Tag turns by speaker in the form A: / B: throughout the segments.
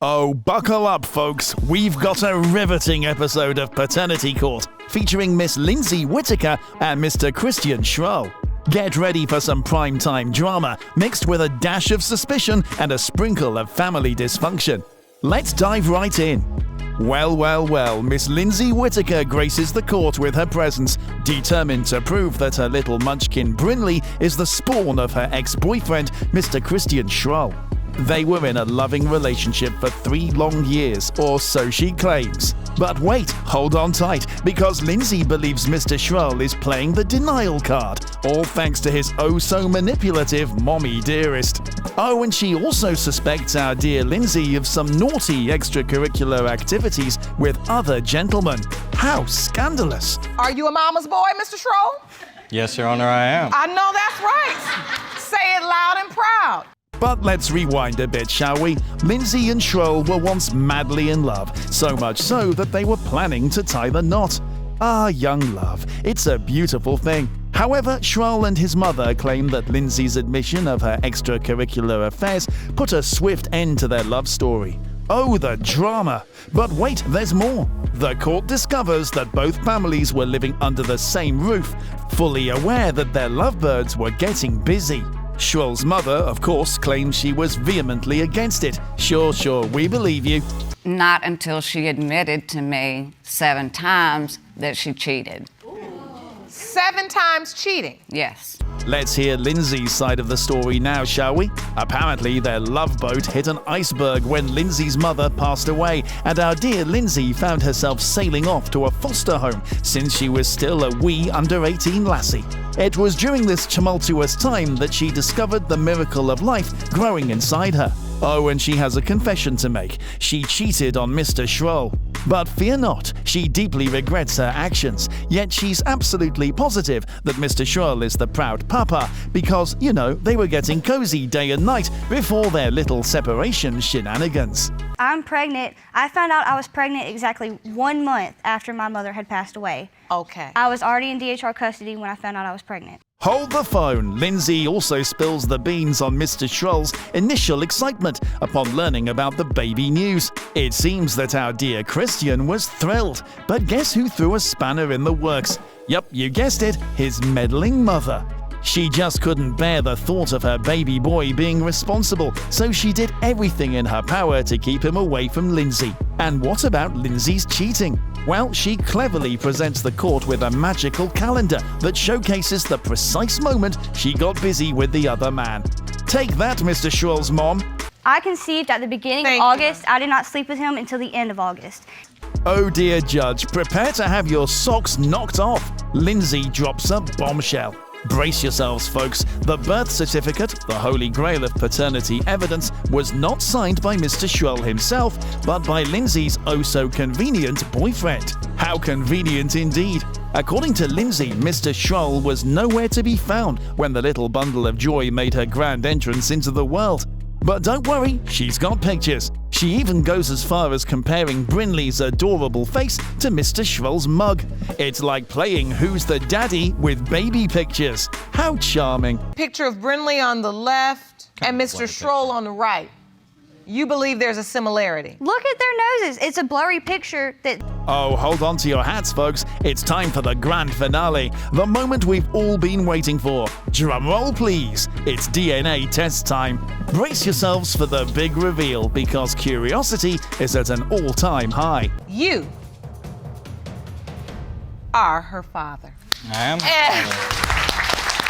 A: Oh, buckle up, folks. We've got a riveting episode of Paternity Court featuring Miss Lindsay Whittaker and Mr. Christian Schrull. Get ready for some primetime drama mixed with a dash of suspicion and a sprinkle of family dysfunction. Let's dive right in. Well, Miss Lindsay Whittaker graces the court with her presence, determined to prove that her little munchkin Brinley is the spawn of her ex-boyfriend, Mr. Christian Schrull. They were in a loving relationship for 3 long years, or so she claims. But wait, hold on tight, because Lindsay believes Mr. Schrull is playing the denial card, all thanks to his oh-so-manipulative mommy dearest. Oh, and she also suspects our dear Lindsay of some naughty extracurricular activities with other gentlemen. How scandalous!
B: Are you a mama's boy, Mr. Schrull?
C: Yes, Your Honor, I am.
B: I know that's right. Say it loud and proud.
A: But let's rewind a bit, shall we? Lindsay and Schrull were once madly in love, so much so that they were planning to tie the knot. Ah, young love, it's a beautiful thing. However, Schrull and his mother claim that Lindsay's admission of her extracurricular affairs put a swift end to their love story. Oh, the drama! But wait, there's more. The court discovers that both families were living under the same roof, fully aware that their lovebirds were getting busy. Schrull's mother, of course, claims she was vehemently against it. Sure, we believe you.
D: Not until she admitted to me 7 times that she cheated.
B: 7 times cheating?
D: Yes.
A: Let's hear Lindsay's side of the story now, shall we? Apparently, their love boat hit an iceberg when Lindsay's mother passed away, and our dear Lindsay found herself sailing off to a foster home since she was still a wee under-18 lassie. It was during this tumultuous time that she discovered the miracle of life growing inside her. Oh, and she has a confession to make. She cheated on Mr. Schrull. But fear not, she deeply regrets her actions. Yet she's absolutely positive that Mr. Schrull is the proud papa because, you know, they were getting cozy day and night before their little separation shenanigans.
E: I'm pregnant. I found out I was pregnant exactly 1 month after my mother had passed away.
B: Okay.
E: I was already in DHR custody when I found out I was pregnant.
A: Hold the phone. Lindsay also spills the beans on Mr. Schrull's initial excitement upon learning about the baby news. It seems that our dear Christian was thrilled, but guess who threw a spanner in the works? Yep, you guessed it, his meddling mother. She just couldn't bear the thought of her baby boy being responsible, so she did everything in her power to keep him away from Lindsay. And what about Lindsay's cheating? Well, she cleverly presents the court with a magical calendar that showcases the precise moment she got busy with the other man. Take that, Mr. Schrull's mom.
E: I conceived at the beginning of August. I did not sleep with him until the end of August.
A: Oh dear judge, prepare to have your socks knocked off. Lindsay drops a bombshell. Brace yourselves, folks. The birth certificate, the holy grail of paternity evidence, was not signed by Mr. Schrull himself, but by Lindsay's oh-so-convenient boyfriend. How convenient indeed. According to Lindsay, Mr. Schrull was nowhere to be found when the little bundle of joy made her grand entrance into the world. But don't worry, she's got pictures. She even goes as far as comparing Brinley's adorable face to Mr. Schrull's mug. It's like playing Who's the Daddy with baby pictures. How charming.
B: Picture of Brinley on the left and Mr. Schrull on the right. You believe there's a similarity?
E: Look at their noses. It's a blurry picture that...
A: Oh, hold on to your hats, folks. It's time for the grand finale, the moment we've all been waiting for. Drum roll, please. It's DNA test time. Brace yourselves for the big reveal, because curiosity is at an all-time high.
B: You are her father.
C: I am.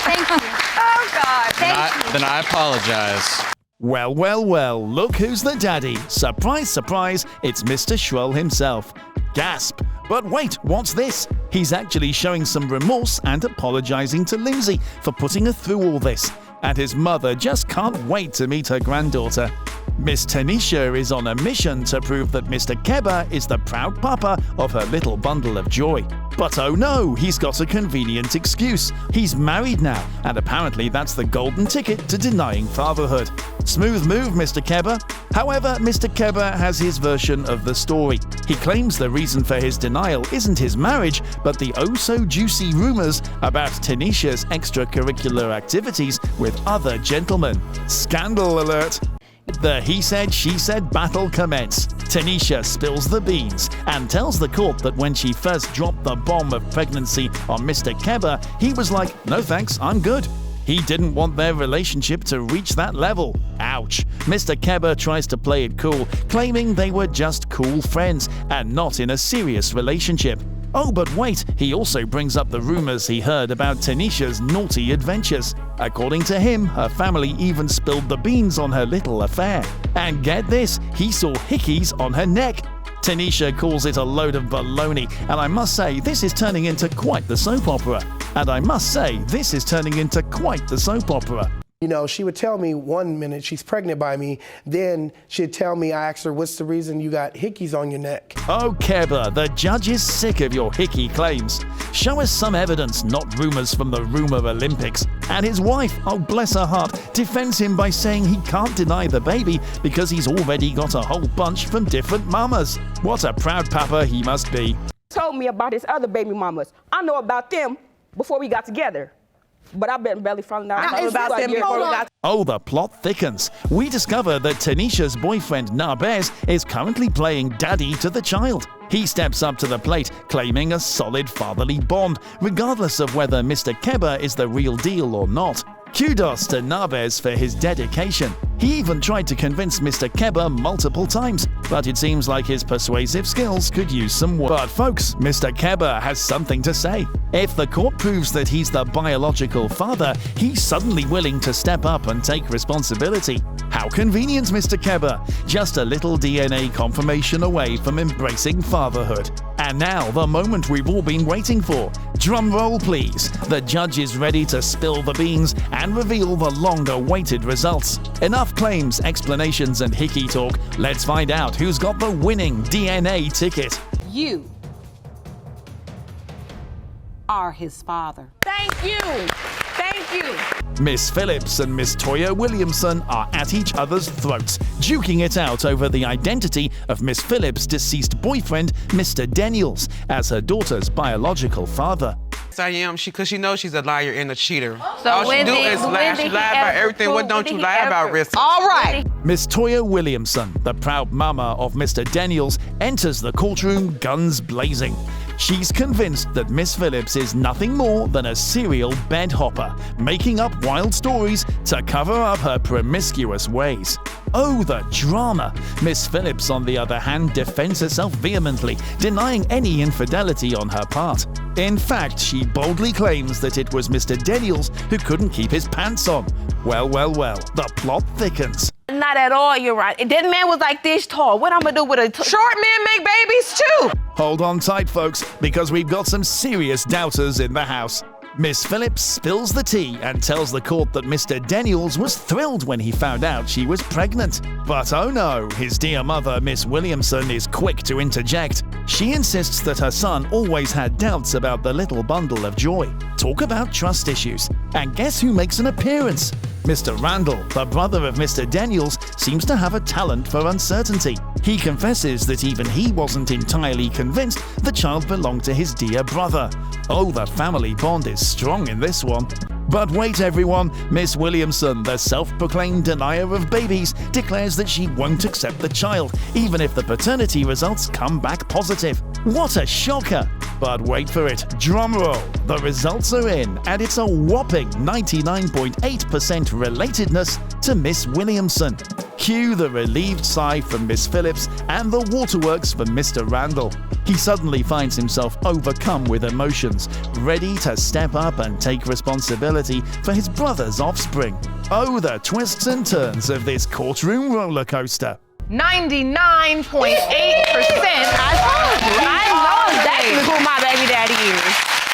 E: Thank you.
B: Oh, God.
E: Thank you.
C: Then I apologize.
A: Well, look who's the daddy. Surprise, surprise, it's Mr. Schrull himself. Gasp! But wait, what's this? He's actually showing some remorse and apologizing to Lindsay for putting her through all this. And his mother just can't wait to meet her granddaughter. Miss Tanisha is on a mission to prove that Mr. Keba is the proud papa of her little bundle of joy. But oh no, he's got a convenient excuse. He's married now, and apparently that's the golden ticket to denying fatherhood. Smooth move, Mr. Keba. However, Mr. Keba has his version of the story. He claims the reason for his denial isn't his marriage, but the oh-so-juicy rumors about Tanisha's extracurricular activities with other gentlemen. Scandal alert! The he said, she said battle commenced. Tanisha spills the beans and tells the court that when she first dropped the bomb of pregnancy on Mr. Keba, he was like, "No thanks, I'm good." He didn't want their relationship to reach that level. Ouch. Mr. Keba tries to play it cool, claiming they were just cool friends and not in a serious relationship. Oh, but wait, he also brings up the rumors he heard about Tanisha's naughty adventures. According to him, her family even spilled the beans on her little affair. And get this, he saw hickeys on her neck. Tanisha calls it a load of baloney, and I must say, this is turning into quite the soap opera.
F: You know, she would tell me one minute she's pregnant by me, then she'd tell me, I asked her, what's the reason you got hickeys on your neck?
A: Oh, Keba, the judge is sick of your hickey claims. Show us some evidence, not rumors from the Rumor Olympics. And his wife, oh bless her heart, defends him by saying he can't deny the baby because he's already got a whole bunch from different mamas. What a proud papa he must be.
G: Told me about his other baby mamas. I know about them before we got together. But I've been barely found out about them before we got.
A: Oh, the plot thickens. We discover that Tanisha's boyfriend, Nabez, is currently playing daddy to the child. He steps up to the plate, claiming a solid fatherly bond, regardless of whether Mr. Keba is the real deal or not. Kudos to Nabez for his dedication. He even tried to convince Mr. Keba multiple times, but it seems like his persuasive skills could use some work. But folks, Mr. Keba has something to say. If the court proves that he's the biological father, he's suddenly willing to step up and take responsibility. How convenient, Mr. Keba. Just a little DNA confirmation away from embracing fatherhood. And now, the moment we've all been waiting for. Drum roll, please. The judge is ready to spill the beans and reveal the long-awaited results. Enough claims, explanations, and hickey talk. Let's find out who's got the winning DNA ticket.
H: You are his father.
B: Thank you. Thank you.
A: Miss Phillips and Miss Toya Williamson are at each other's throats, duking it out over the identity of Miss Phillips' deceased boyfriend, Mr. Daniels, as her daughter's biological father.
I: I am, because she knows she's a liar and a cheater.
H: So
I: all she do is lie. She lie about everything. What don't you lie about, Rissa?
B: All right.
A: Miss Toya Williamson, the proud mama of Mr. Daniels, enters the courtroom guns blazing. She's convinced that Miss Phillips is nothing more than a serial bedhopper, making up wild stories to cover up her promiscuous ways. Oh, the drama! Miss Phillips, on the other hand, defends herself vehemently, denying any infidelity on her part. In fact, she boldly claims that it was Mr. Daniels who couldn't keep his pants on. Well, the plot thickens.
G: Not at all, you're right. That man was like this tall. What I'm gonna do with a
B: Short men make babies too.
A: Hold on tight, folks, because we've got some serious doubters in the house. Miss Phillips spills the tea and tells the court that Mr. Daniels was thrilled when he found out she was pregnant. But oh no, his dear mother, Miss Williamson, is quick to interject. She insists that her son always had doubts about the little bundle of joy. Talk about trust issues. And guess who makes an appearance? Mr. Randall, the brother of Mr. Daniels, seems to have a talent for uncertainty. He confesses that even he wasn't entirely convinced the child belonged to his dear brother. Oh, the family bond is strong in this one. But wait, everyone, Miss Williamson, the self-proclaimed denier of babies, declares that she won't accept the child, even if the paternity results come back positive. What a shocker! But wait for it, drumroll, the results are in, and it's a whopping 99.8% relatedness to Miss Williamson. Cue the relieved sigh from Miss Phillips and the waterworks from Mr. Randall. He suddenly finds himself overcome with emotions, ready to step up and take responsibility for his brother's offspring. Oh, the twists and turns of this courtroom roller coaster.
B: 99.8%. I
G: I know exactly who my baby daddy is.